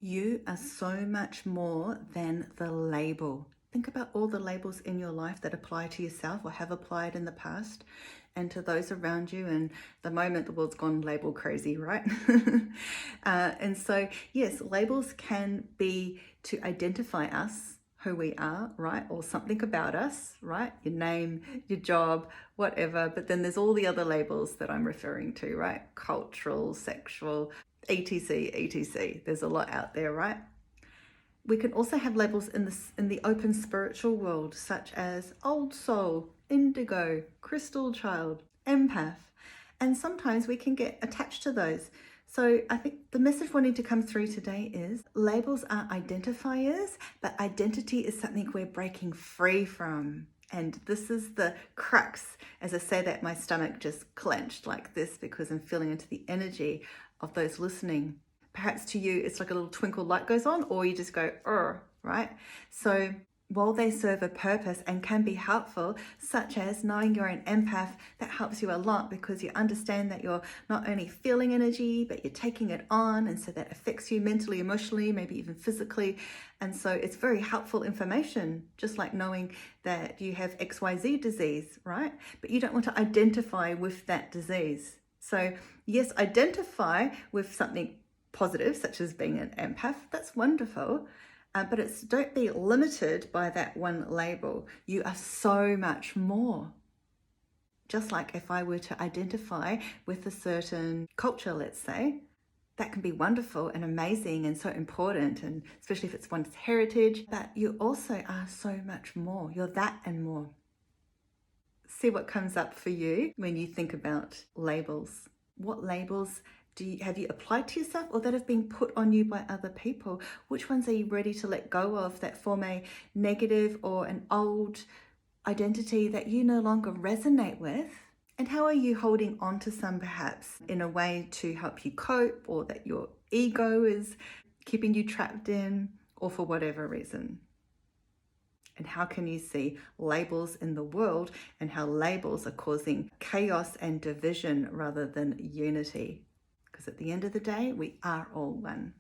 You are so much more than the label. Think about all the labels in your life that apply to yourself or have applied in the past and to those around you. And the moment the world's gone label crazy, right? And so, yes, labels can be to identify us, who we are, right? Or something about us, right? Your name, your job, whatever. But then there's all the other labels that I'm referring to, right? Cultural, sexual, etc, etc. There's a lot out there, right? We can also have labels in the open spiritual world, such as old soul, indigo, crystal child, empath, and sometimes we can get attached to those. So I think the message wanting to come through today is labels are identifiers, but identity is something we're breaking free from. And this is the crux. As I say that, my stomach just clenched like this because I'm feeling into the energy of those listening. Perhaps to you, it's like a little twinkle light goes on, or you just go, right? So while they serve a purpose and can be helpful, such as knowing you're an empath, that helps you a lot because you understand that you're not only feeling energy, but you're taking it on. And so that affects you mentally, emotionally, maybe even physically. And so it's very helpful information, just like knowing that you have XYZ disease, right? But you don't want to identify with that disease. So yes, identify with something positive, such as being an empath. That's wonderful. But don't be limited by that one label. You are so much more. Just like if I were to identify with a certain culture, let's say, that can be wonderful and amazing and so important, and especially if it's one's heritage, but you also are so much more. You're that and more. See what comes up for you when you think about labels. What labels have you applied to yourself or that have been put on you by other people? Which ones are you ready to let go of that form a negative or an old identity that you no longer resonate with? And how are you holding on to some perhaps in a way to help you cope, or that your ego is keeping you trapped in, or for whatever reason? And how can you see labels in the world and how labels are causing chaos and division rather than unity? Because at the end of the day, we are all one.